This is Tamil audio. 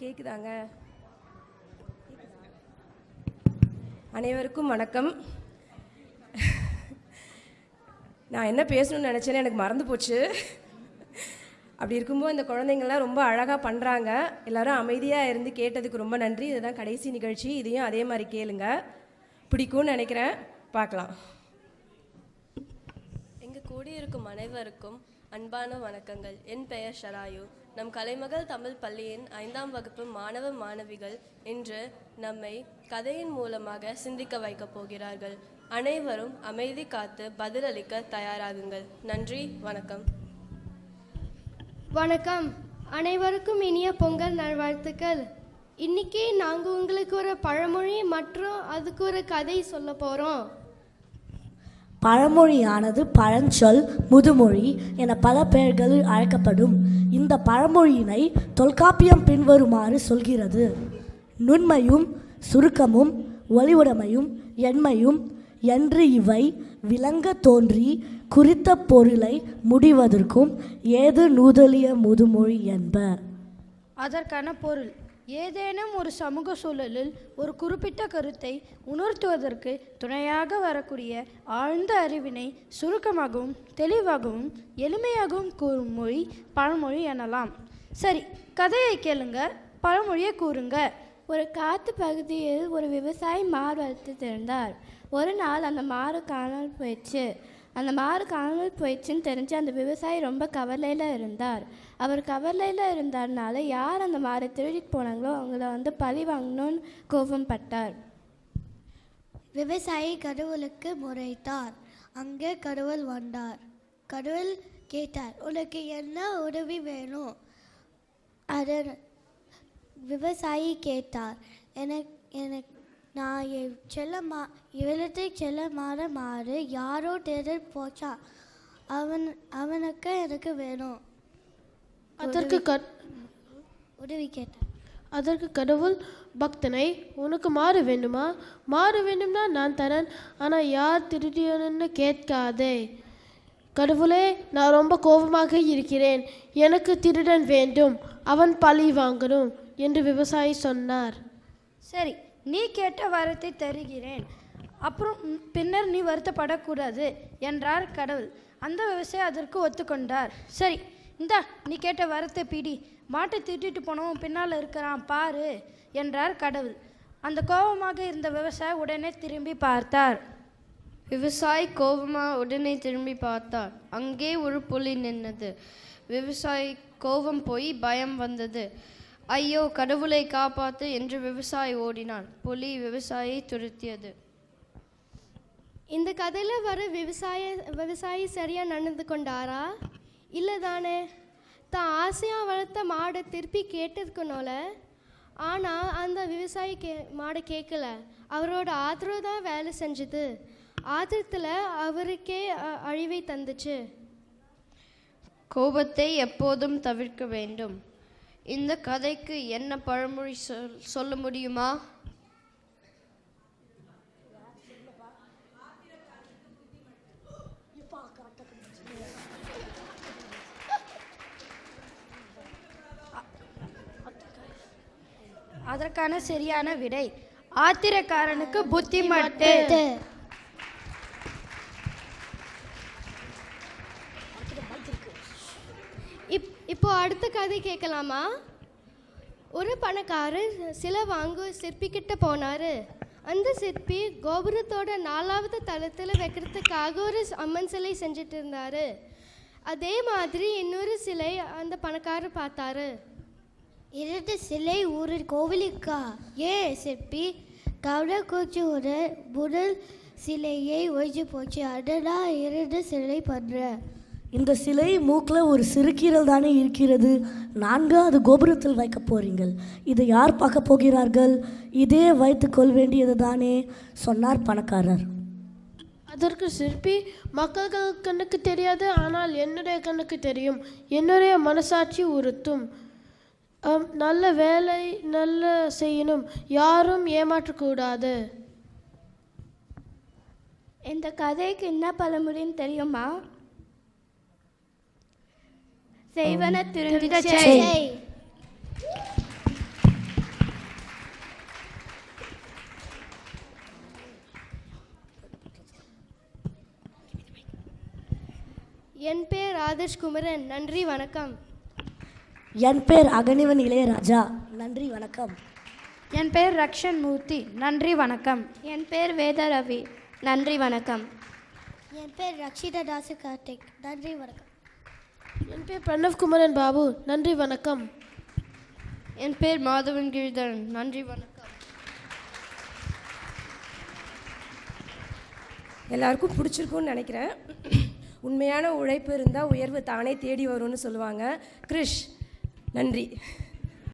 கேக்குதாங்க? அனைவருக்கும் வணக்கம். நான் என்ன பேசணும்னு நினச்சேன்னு எனக்கு மறந்து போச்சு. அப்படி இருக்கும்போது இந்த குழந்தைங்கள்லாம் ரொம்ப அழகாக பண்ணுறாங்க. எல்லோரும் அமைதியாக இருந்து கேட்டதுக்கு ரொம்ப நன்றி. இதுதான் கடைசி நிகழ்ச்சி. இதையும் அதே மாதிரி கேளுங்க, பிடிக்கும்னு நினைக்கிறேன். பார்க்கலாம். எங்கள் கூடியிருக்கும் அனைவருக்கும் அன்பான வணக்கங்கள். என் பெயர் ஷராயு. நம் கலைமகள் தமிழ் பள்ளியின் 5ஆம் வகுப்பு மாணவ மாணவிகள் இன்று நம்மை கதையின் மூலமாக சிந்திக்க வைக்கப் போகிறார்கள். அனைவரும் அமைதி காத்து பதிலளிக்க தயாராகுங்கள். நன்றி, வணக்கம். வணக்கம். அனைவருக்கும் இனிய பொங்கல் நல்வாழ்த்துக்கள். இன்னைக்கு நாங்கள் உங்களுக்கு ஒரு பழமொழி மற்றும் அதுக்கு ஒரு கதை சொல்ல போகிறோம். பழமொழியானது பழஞ்சொல், முதுமொழி என பல பெயர்களில் அழைக்கப்படும். இந்த பழமொழியினை தொல்காப்பியம் பின்வருமாறு சொல்கிறது: நுண்மையும் சுருக்கமும் ஒளிவுடைமையும் எண்மையும் என்று இவை விளங்க தோன்றி குறித்த பொருளை முடிவதற்கும் ஏது நூதலிய முதுமொழி என்ப. அதற்கான பொருள்: ஏதேனும் ஒரு சமூக சூழலில் ஒரு குறிப்பிட்ட கருத்தை உணர்த்துவதற்கு துணையாக வரக்கூடிய ஆழ்ந்த அறிவினை சுருக்கமாகவும் தெளிவாகவும் எளிமையாகவும் கூறும் மொழி பழமொழி எனலாம். சரி, கதையை கேளுங்க, பழமொழியை கூறுங்க. ஒரு காட்டு பகுதியில் ஒரு விவசாயி மாடு வளர்த்துட்டு இருந்தார். ஒரு நாள் அந்த மாடு காணாமல் போயிடுச்சுன்னு தெரிஞ்சு அந்த விவசாயி ரொம்ப கவலையில் இருந்தார். அவர் கவலையில் இருந்ததுனால யார் அந்த மாடை திருடிட்டு போனாங்களோ அவங்கள பழி வாங்கணும்னு கோபம் பட்டார். விவசாயி கடவுளுக்கு முறைத்தார். அங்கே கடவுள் வந்தார். கடவுள் கேட்டார், உனக்கு என்ன உதவி வேணும்? விவசாயி கேட்டார், எனக்கு நான் இவளத்தை செல்ல மாறு யாரோ தேடல் போச்சா, அவனுக்கு எனக்கு வேணும். உதவி கேட்டார். அதற்கு கடவுள் பக்தனை, உனக்கு மாறு வேண்டுமா? மாறு வேண்டும்னா நான் தரேன், ஆனால் யார் திருடியன்னு கேட்காதே. கடவுளே, நான் ரொம்ப கோபமாக இருக்கிறேன், எனக்கு திருடன் வேண்டும், அவன் பழி வாங்கணும் என்று விவசாயி சொன்னார். சரி, நீ கேட்ட வரத்தை தருகிறேன், அப்புறம் பின்னர் நீ வருத்தப்படக்கூடாது என்றார் கடவுள். அந்த விவசாயி அதற்கு ஒத்துக்கொண்டார். சரி, இந்தா நீ கேட்ட வரத்தை பிடி, மாட்டை திட்டிட்டு போனவன் பின்னால் இருக்கிறான் பாரு என்றார் கடவுள். அந்த கோபமாக இருந்த விவசாயி உடனே திரும்பி பார்த்தார். உடனே திரும்பி பார்த்தார். அங்கே ஒரு புலி நின்னது. விவசாயி கோபம் போய் பயம் வந்தது. ஐயோ, கடவுளை காப்பாத்து என்று விவசாயி ஓடினான். புலி விவசாயியை துரத்தியது. இந்த கதையில் வர விவசாயி சரியாக நடந்து கொண்டாரா? இல்லை தானே. தான் ஆசையாக வளர்த்த மாடை திருப்பி கேட்டதுக்குனால, ஆனால் அந்த விவசாயி மாடை கேட்கல. அவரோட ஆதரவு தான் வேலை செஞ்சுது. ஆத்திரத்தில் அவருக்கே அழிவை தந்துச்சு. கோபத்தை எப்போதும் தவிர்க்க வேண்டும். இந்த கதைக்கு என்ன பழமொழி சொல்ல முடியுமா? அதற்கான சரியான விடை: ஆத்திரக்காரனுக்கு புத்தி மட்டு. இப்போ அடுத்த கதை கேட்கலாமா? ஒரு பணக்காரர் சிலை வாங்க சிற்பிக்கிட்ட போனார். அந்த சிற்பி கோபுரத்தோட 4வது தளத்தில் வைக்கிறதுக்காக ஒரு அம்மன் சிலை செஞ்சுட்டு இருந்தார். அதே மாதிரி இன்னொரு சிலை அந்த பணக்காரர் பார்த்தாரு. 2 சிலை ஒரு கோவிலுக்கா? ஏன் சிற்பி கவலை கூச்சு ஒரு முதல் சிலையை ஒழிச்சு போச்சு, அதெல்லாம் 2 சிலை பண்ற. இந்த சிலை மூக்கில் ஒரு சிறுகீரல் தானே இருக்கிறது, 4வது கோபுரத்தில் வைக்க போறீங்கள், இதை யார் பார்க்க போகிறார்கள்? இதே வைத்து கொள் வேண்டியது தானே சொன்னார் பணக்காரர். அதற்கு சிற்பி, மக்கள் கண்ணுக்கு தெரியாது, ஆனால் என்னுடைய கண்ணுக்கு தெரியும், என்னுடைய மனசாட்சி உறுத்தும். நல்ல வேலை நல்ல செய்யணும், யாரும் ஏமாற்றக்கூடாது. இந்த கதைக்கு என்ன பழமொழின்னு தெரியுமா? செய்வன திருந்திட செய். என் பேர் ஆதர்ஷ் குமரன். நன்றி வணக்கம். என் பேர் அகனிவன் இளையராஜா. நன்றி வணக்கம். என் பேர் ரக்ஷன் மூர்த்தி. நன்றி வணக்கம். என் பேர் வேத ரவி. நன்றி வணக்கம். என் பேர் ரக்ஷிதா தாசு கார்த்திக். நன்றி வணக்கம். என் பேர் பிரணவ் குமரன் பாபு. நன்றி வணக்கம். என் பேர் மாதவன் கிரிதரன். நன்றி வணக்கம். எல்லாருக்கும் பிடிச்சிருக்கும்னு நினைக்கிறேன். உண்மையான உழைப்பு இருந்தால் உயர்வு தானே தேடி வரும்னு சொல்லுவாங்க. கிரிஷ், நன்றி.